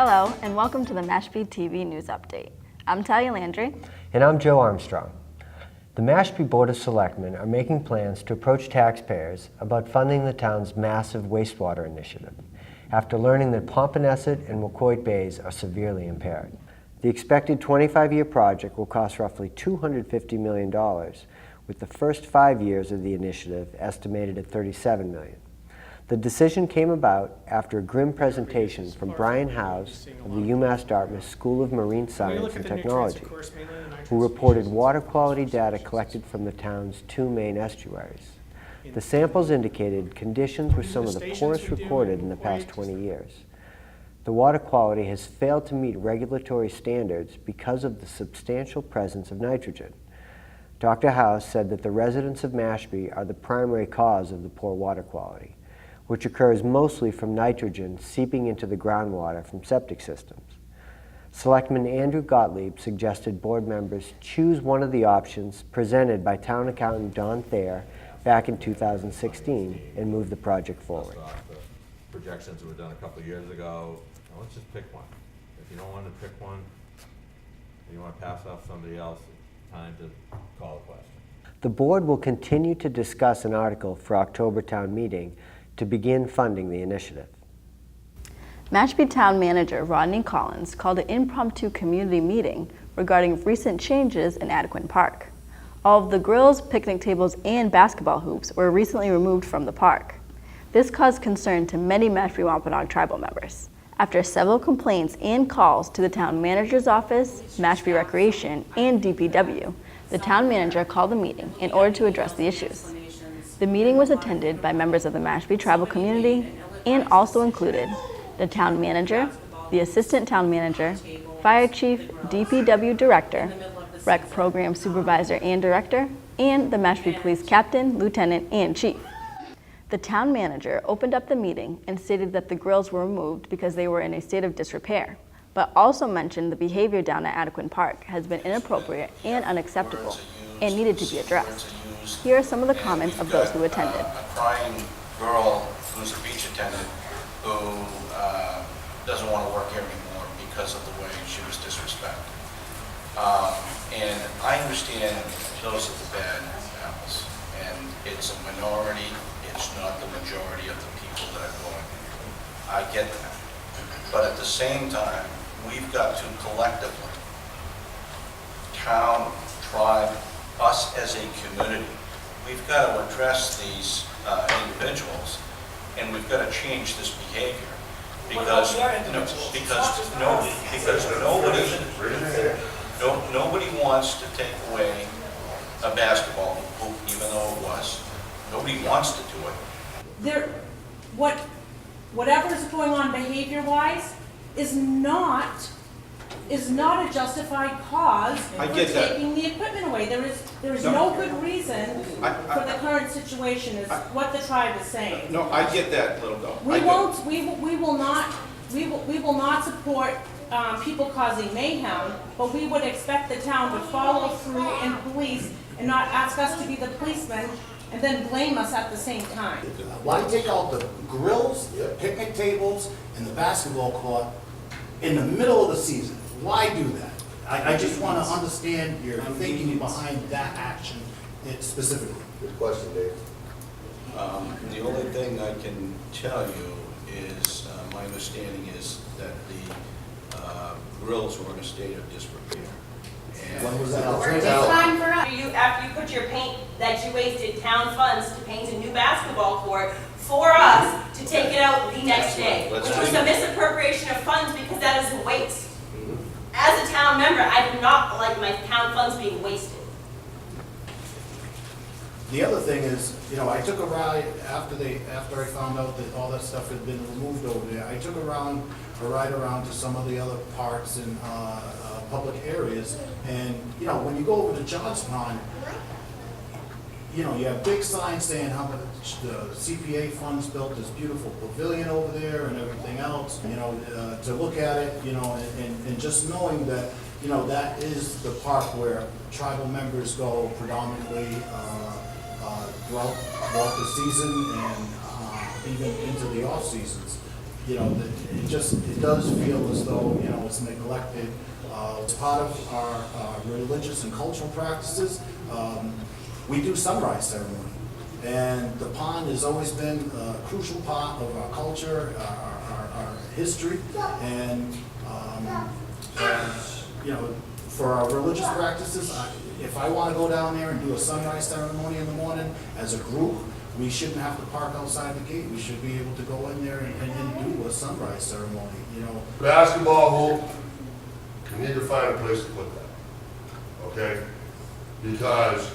Hello, and welcome to the MashpeeTV News Update. I'm Talia Landry. And I'm Joe Armstrong. The Mashpee Board of Selectmen are making plans to approach taxpayers about funding the town's massive wastewater initiative, after learning that Pomponesset and Wakeby Bays are severely impaired. The expected 25-year project will cost roughly $250 million, with the first 5 years of the initiative estimated at $37 million. The decision came about after a grim presentation from Brian Howes of the UMass Dartmouth School of Marine Science and Technology, who reported water quality data collected from the town's 2 main estuaries. The samples indicated conditions were some of the poorest recorded in the past 20 years. The water quality has failed to meet regulatory standards because of the substantial presence of nitrogen. Dr. Howes said that the residents of Mashpee are the primary cause of the poor water quality, which occurs mostly from nitrogen seeping into the groundwater from septic systems. Selectman Andrew Gottlieb suggested board members choose one of the options presented by town accountant Don Thayer back in 2016 and move the project forward. The projections that were done a couple of years ago, well, let's just pick one. If you don't want to pick one, and you want to pass off somebody else, it's time to call a question. The board will continue to discuss an article for October town meeting to begin funding the initiative. Mashpee Town Manager Rodney Collins called an impromptu community meeting regarding recent changes in Attaquin Park. All of the grills, picnic tables, and basketball hoops were recently removed from the park. This caused concern to many Mashpee-Wampanoag tribal members. After several complaints and calls to the town manager's office, Mashpee Recreation, and DPW, the town manager called a meeting in order to address the issues. The meeting was attended by members of the Mashpee tribal community and also included the town manager, the assistant town manager, fire chief, DPW director, rec program supervisor and director, and the Mashpee police captain, lieutenant, and chief. The town manager opened up the meeting and stated that the grills were removed because they were in a state of disrepair, but also mentioned the behavior down at Attaquin Park has been inappropriate and unacceptable and needed to be addressed. Here are some of the comments of those who attended. A crying girl who's a beach attendant who doesn't want to work here anymore because of the way she was disrespected. And I understand those are the bad apples, and it's a minority, it's not the majority of the people that are going. I get that. But at the same time, we've got to collectively, town, tribe, us as a community, we've got to address these individuals, and we've got to change this behavior because nobody wants to take away a basketball hoop, even though it was. Nobody wants to do it. Whatever is going on behavior-wise is not a justified cause for taking the equipment away. There is no good reason for the current situation, is what the tribe is saying. No, I get that, little girl. We will not support people causing mayhem, but we would expect the town would follow through and police and not ask us to be the policemen and then blame us at the same time. Why take out the grills, the picnic tables, and the basketball court in the middle of the season? Why do that? I just want to understand your thinking behind that action specifically. Good question, Dave. The only thing I can tell you is, my understanding is that the grills were in a state of disrepair. When was that? It's time for us. After you put your paint that you wasted town funds to paint a new basketball court for us to take it out the next day, which was a misappropriation of funds because that is a waste. As a town member, I do not like my town funds being wasted. The other thing is, I took a ride after I found out that all that stuff had been removed over there. I took a ride around to some of the other parks and public areas, and when you go over to John's Pond, you have big signs saying how much the CPA funds built this beautiful pavilion over there and everything else. To look at it, and just knowing that that is the park where tribal members go predominantly throughout the season and even into the off seasons. you know, it does feel as though, you know, it's neglected. It's part of our religious and cultural practices. We do sunrise ceremony, and the pond has always been a crucial part of our culture, our history, and you know, for our religious practices, if I want to go down there and do a sunrise ceremony in the morning as a group, we shouldn't have to park outside the gate. We should be able to go in there and do a sunrise ceremony, you know. Basketball hoop, we need to find a place to put that, okay? Because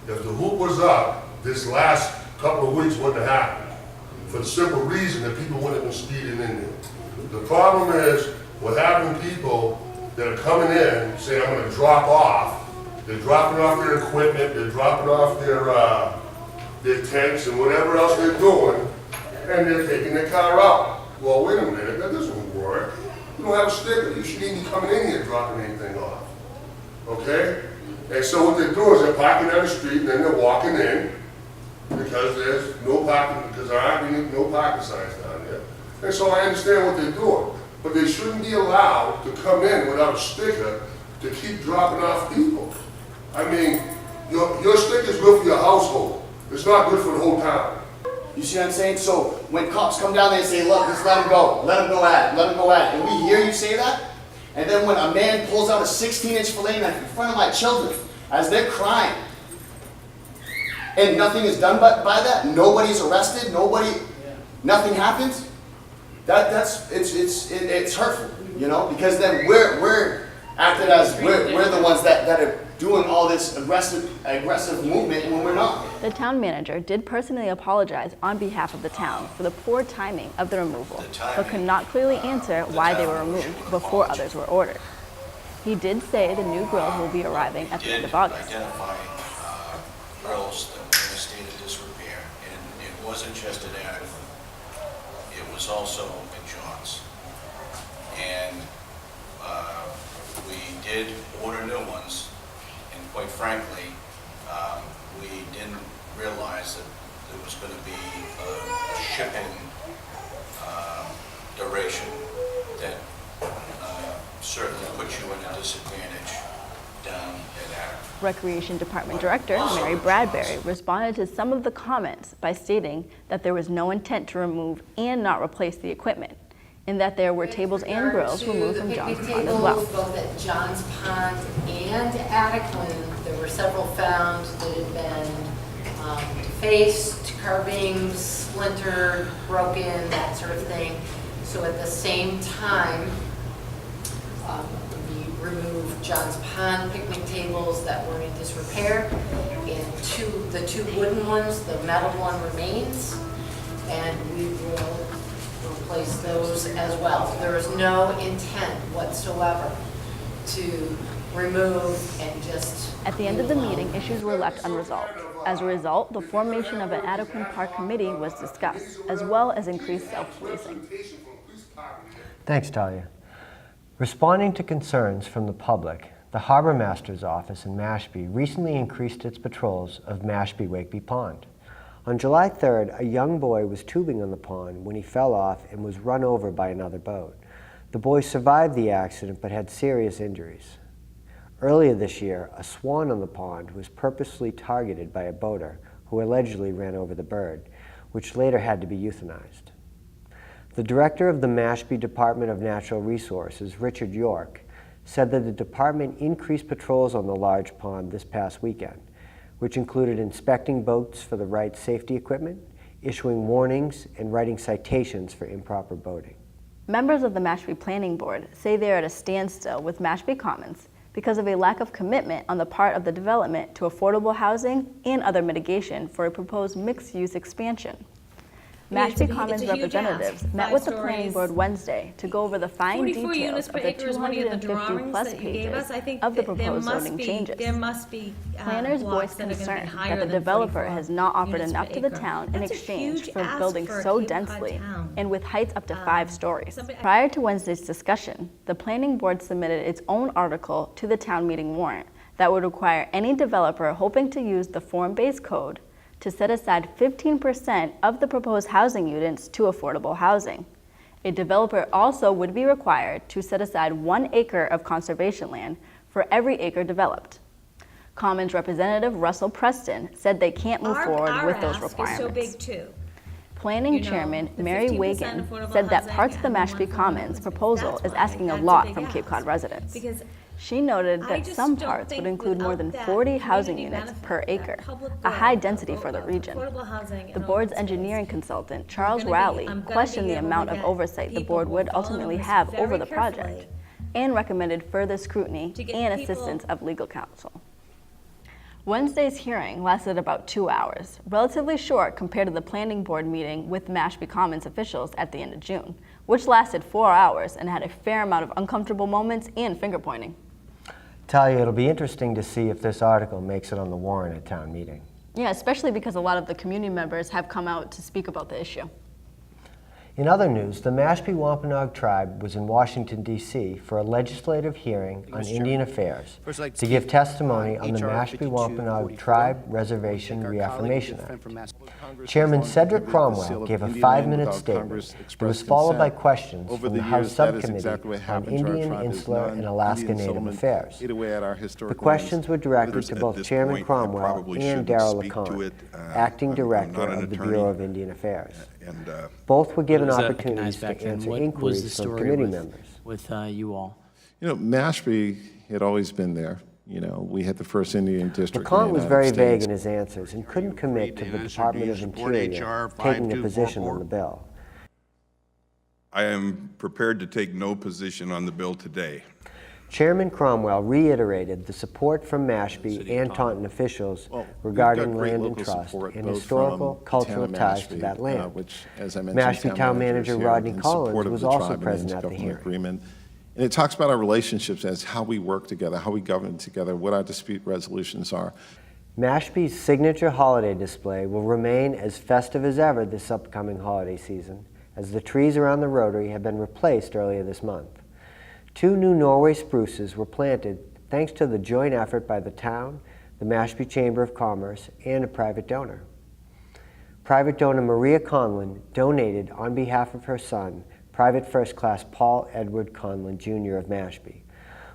if the hoop was up, this last couple of weeks wouldn't have happened, for the simple reason that people wouldn't have been speeding in there. The problem is, we're having people that are coming in saying, I'm gonna drop off. They're dropping off their equipment, they're dropping off their tents and whatever else they're doing, and they're taking their car out. Well, wait a minute, that doesn't work. You don't have a sticker, you shouldn't even be coming in here dropping anything off, okay? And so what they're doing is they're parking down the street and then they're walking in because there's no parking, because there aren't no parking signs down there. And so I understand what they're doing, but they shouldn't be allowed to come in without a sticker to keep dropping off people. I mean, your sticker's good for your household. It's not good for the whole town. You see what I'm saying? So when cops come down there and say, look, just let him go at it, let him go at it, and we hear you say that, and then when a man pulls out a 16-inch fillet knife in front of my children as they're crying, and nothing is done by that, nobody's arrested, nothing happens, it's hurtful, you know, because then we're acted as we're the ones that are doing all this aggressive movement when we're not. The town manager did personally apologize on behalf of the town for the poor timing of the removal, but could not clearly answer why they were removed before others were ordered. He did say the new grills will be arriving at the end of August. Identify grills that were in a state of disrepair, and it wasn't just at Attaquin, it was also at John's. And we did order new ones, and quite frankly, we didn't realize that there was going to be a shipping duration that certainly puts you at a disadvantage down at Attaquin. Recreation Department Director Mary Bradbury responded to some of the comments by stating that there was no intent to remove and not replace the equipment, and that there were tables and grills removed from John's Pond as well. Both at John's Pond and Attaquin, there were several found that had been defaced, carvings, splintered, broken, that sort of thing. So at the same time, we removed John's Pond picnic tables that were in disrepair, and the two wooden ones, the metal one remains, and we will replace those as well. There is no intent whatsoever to remove and just... At the end of the meeting, issues were left unresolved. As a result, the formation of an Attaquin Park committee was discussed, as well as increased self-policing. Thanks, Talia. Responding to concerns from the public, the Harbor Master's Office in Mashpee recently increased its patrols of Mashpee-Wakeby Pond. On July 3rd, a young boy was tubing on the pond when he fell off and was run over by another boat. The boy survived the accident but had serious injuries. Earlier this year, a swan on the pond was purposely targeted by a boater who allegedly ran over the bird, which later had to be euthanized. The director of the Mashpee Department of Natural Resources, Richard York, said that the department increased patrols on the large pond this past weekend, which included inspecting boats for the right safety equipment, issuing warnings, and writing citations for improper boating. Members of the Mashpee Planning Board say they are at a standstill with Mashpee Commons because of a lack of commitment on the part of the development to affordable housing and other mitigation for a proposed mixed-use expansion. Mashpee Commons representatives met with the Planning Board Wednesday to go over the fine details of the 250-plus pages of the proposed zoning changes. Planners voiced concern that the developer has not offered enough to the town in exchange for building so densely and with heights up to 5 stories. Prior to Wednesday's discussion, the Planning Board submitted its own article to the town meeting warrant that would require any developer hoping to use the form-based code to set aside 15% of the proposed housing units to affordable housing. A developer also would be required to set aside 1 acre of conservation land for every acre developed. Commons Representative Russell Preston said they can't move forward with those requirements. Our ask is so big too. Planning Chairman Mary Wagan said that parts of the Mashpee Commons proposal is asking a lot from Cape Cod residents. She noted that some parts would include more than 40 housing units per acre, a high density for the region. The board's engineering consultant, Charles Rowley, questioned the amount of oversight the board would ultimately have over the project and recommended further scrutiny and assistance of legal counsel. Wednesday's hearing lasted about 2 hours, relatively short compared to the planning board meeting with Mashpee Commons officials at the end of June, which lasted 4 hours and had a fair amount of uncomfortable moments and finger-pointing. Talia, it'll be interesting to see if this article makes it on the warrant at town meeting. Yeah, especially because a lot of the community members have come out to speak about the issue. In other news, the Mashpee-Wampanoag tribe was in Washington, D.C. for a legislative hearing on Indian affairs to give testimony on the Mashpee-Wampanoag Tribe Reservation Reaffirmation Act. Chairman Cedric Cromwell gave a 5-minute statement that was followed by questions from the House Subcommittee on Indian, Insular, and Alaska Native Affairs. The questions were directed to both Chairman Cromwell and Darrell Lacombe, Acting Director of the Bureau of Indian Affairs. Both were given opportunities to answer inquiries from committee members. With you all? You know, Mashpee had always been there. You know, we had the first Indian district. Lacombe was very vague in his answers and couldn't commit to the Department of Interior taking a position on the bill. I am prepared to take no position on the bill today. Chairman Cromwell reiterated the support from Mashpee and Taunton officials regarding land and trust and historical, cultural ties to that land. Mashpee Town Manager Rodney Collins was also present at the hearing. And it talks about our relationships as how we work together, how we govern together, what our dispute resolutions are. Mashpee's signature holiday display will remain as festive as ever this upcoming holiday season, as the trees around the Rotary have been replaced earlier this month. 2 new Norway spruces were planted thanks to the joint effort by the town, the Mashpee Chamber of Commerce, and a private donor. Private donor Maria Conlon donated on behalf of her son, Private First Class Paul Edward Conlon, Jr. of Mashpee,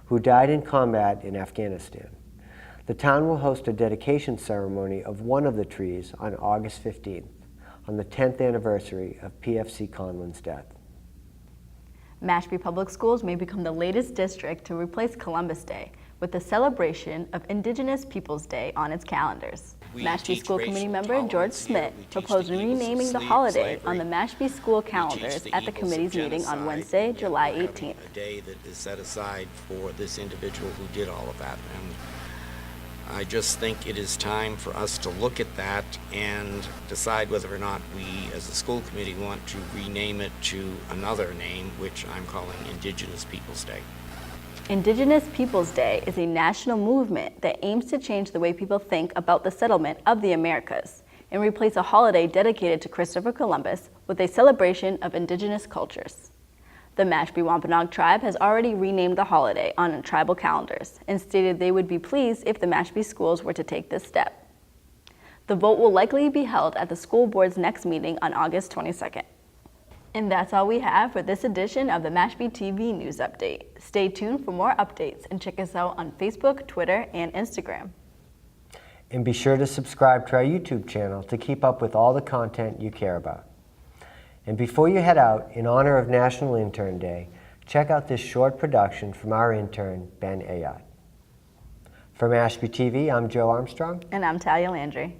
who died in combat in Afghanistan. The town will host a dedication ceremony of one of the trees on August 15th, on the 10th anniversary of PFC Conlon's death. Mashpee Public Schools may become the latest district to replace Columbus Day with the celebration of Indigenous Peoples Day on its calendars. Mashpee School Committee member George Smith proposed renaming the holiday on the Mashpee School calendars at the committee's meeting on Wednesday, July 18th. A day that is set aside for this individual who did all of that. And I just think it is time for us to look at that and decide whether or not we, as a school committee, want to rename it to another name, which I'm calling Indigenous Peoples Day. Indigenous Peoples Day is a national movement that aims to change the way people think about the settlement of the Americas and replace a holiday dedicated to Christopher Columbus with a celebration of indigenous cultures. The Mashpee-Wampanoag tribe has already renamed the holiday on tribal calendars and stated they would be pleased if the Mashpee schools were to take this step. The vote will likely be held at the school board's next meeting on August 22nd. And that's all we have for this edition of the MashpeeTV News Update. Stay tuned for more updates and check us out on Facebook, Twitter, and Instagram. And be sure to subscribe to our YouTube channel to keep up with all the content you care about. And before you head out, in honor of National Intern Day, check out this short production from our intern, Ben Ayotte. For MashpeeTV, I'm Joe Armstrong. And I'm Talia Landry.